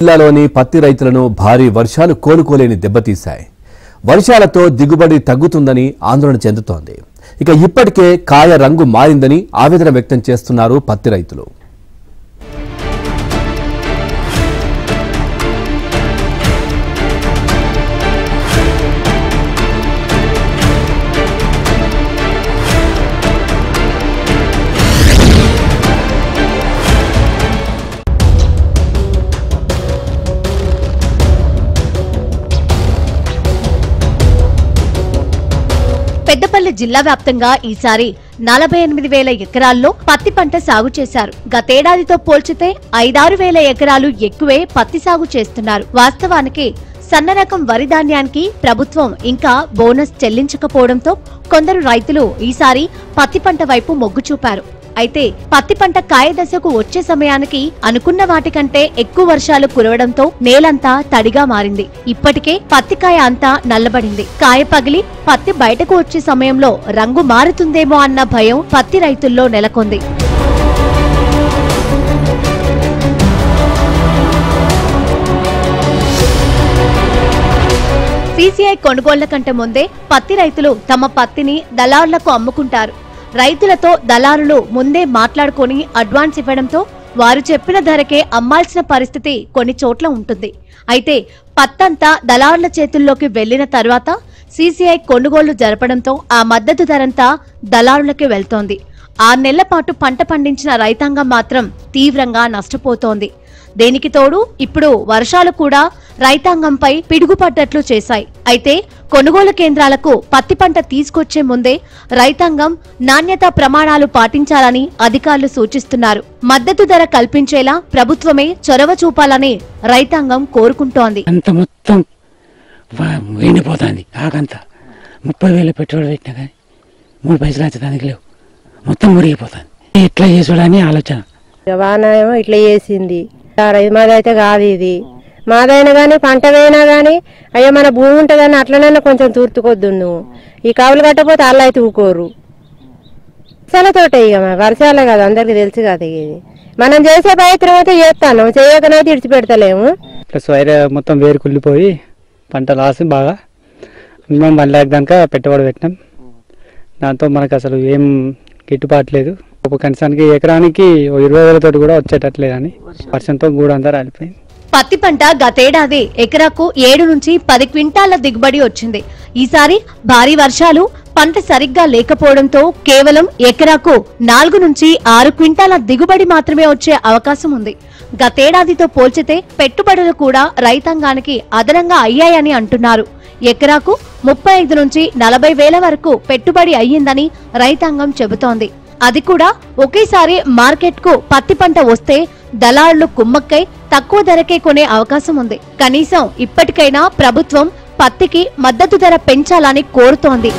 జిల్లాలోని పత్తి రైతులను భారీ వర్షాలు కోలుకోలేని దెబ్బతీశాయి. వర్షాలతో దిగుబడి తగ్గుతుందని ఆందోళన చెందుతోంది. ఇక ఇప్పటికే కాయ రంగు మారిందని ఆవేదన వ్యక్తం చేస్తున్నారు పత్తి రైతులు. పెద్దపల్లి జిల్లా వ్యాప్తంగా ఈసారి 48,000 ఎకరాల్లో పత్తి పంట సాగు చేశారు. గతేడాదితో పోల్చితే 5-6 ఎకరాలు ఎక్కువే పత్తి సాగు చేస్తున్నారు. వాస్తవానికి సన్నరకం వరి ధాన్యానికి ప్రభుత్వం ఇంకా బోనస్ చెల్లించకపోవడంతో కొందరు రైతులు ఈసారి పత్తి పంట వైపు మొగ్గు చూపారు. అయితే పత్తి పంట కాయ దశకు వచ్చే సమయానికి అనుకున్న వాటికంటే ఎక్కువ వర్షాలు కురవడంతో నేలంతా తడిగా మారింది. ఇప్పటికే పత్తి కాయ అంతా నల్లబడింది. కాయ పగిలి పత్తి బయటకు వచ్చే సమయంలో రంగు మారుతుందేమో అన్న భయం పత్తి రైతుల్లో నెలకొంది. సీసీఐ కొనుగోళ్ల కంటే ముందే పత్తి రైతులు తమ పత్తిని దళారులకు అమ్ముకుంటారు. రైతులతో దళారులు ముందే మాట్లాడుకొని అడ్వాన్స్ ఇవ్వడంతో వారు చెప్పిన ధరకే అమ్మాల్సిన పరిస్థితి కొన్ని చోట్ల ఉంటుంది. అయితే పత్తంతా దళారుల చేతుల్లోకి వెళ్లిన తర్వాత సీసీఐ కొనుగోళ్లు జరపడంతో ఆ మద్దతు ధరంతా దళారులకే వెళ్తోంది. 6 నెలల పాటు పంట పండించిన రైతాంగం మాత్రం తీవ్రంగా నష్టపోతోంది. దేనికి తోడు ఇప్పుడు వర్షాలు కూడా రైతాంగంపై పిడుగుపడ్డట్లు చేశాయి. అయితే కొనుగోలు కేంద్రాలకు పత్తి పంట తీసుకొచ్చే ముందే రైతాంగం నాణ్యతా ప్రమాణాలు పాటించాలని అధికారులు సూచిస్తున్నారు. మద్దతు ధర కల్పించేలా ప్రభుత్వమే చొరవ చూపాలని రైతాంగం కోరుకుంటోంది. అంత మొత్తం ఎండిపోతుంది. ఆకంతా 30,000 పెట్టుబడి పెట్టినా కానీ 3 పైసలు వచ్చేదానికి లేవు. మొత్తం మురిగిపోతుంది. ఎట్లా చేసుడని ఆలోచన. వానేమో ఇట్లా చేసింది. మాదైతే కాదు ఇది. మాదైనా కానీ పంట వేయినా కానీ అయ్యో మన భూమి ఉంటుందని అట్లనైనా కొంచెం తూర్తుకొద్దు. నువ్వు ఈ కవులు కట్టపోతే అల్ల అయితే ఊకోరు. వర్షాలతోటే ఇక వర్షాలే కదా, అందరికి తెలుసు కదా. ఇది మనం చేసే ప్రయత్నం అయితే చేస్తాను, చేయకనైతే ఇడిచిపెడతలేము. ప్లస్ వైర్ మొత్తం వేరు కుళ్ళిపోయి పంట లాస్ బాగా. మినిమం 1 lakh దాకా పెట్టుబడి పెట్టినాం. దాంతో మనకు అసలు ఏం గిట్టుబాటు లేదు. ఒక కనీసానికి ఎకరానికి 20,000 తోటి కూడా వచ్చేటట్లేదని వర్షంతో గూడంతా రాలిపోయింది. పత్తి పంట గతేడాది ఎకరాకు 7 నుంచి 10 క్వింటాల దిగుబడి వచ్చింది. ఈసారి భారీ వర్షాలు పంట సరిగ్గా లేకపోవడంతో కేవలం ఎకరాకు 4 నుంచి 6 క్వింటాల దిగుబడి మాత్రమే వచ్చే అవకాశం ఉంది. గతేడాదితో పోల్చితే పెట్టుబడులు కూడా రైతాంగానికి అదనంగా అయ్యాయని అంటున్నారు. ఎకరాకు 35 నుంచి 40,000 వరకు పెట్టుబడి అయ్యిందని రైతాంగం చెబుతోంది. అది కూడా ఒకేసారి మార్కెట్కు పత్తి పంట వస్తే దళారులు కుమ్మక్కై తక్కువ ధరకే కొనే అవకాశం ఉంది. కనీసం ఇప్పటికైనా ప్రభుత్వం పత్తికి మద్దతు ధర పెంచాలని కోరుతోంది.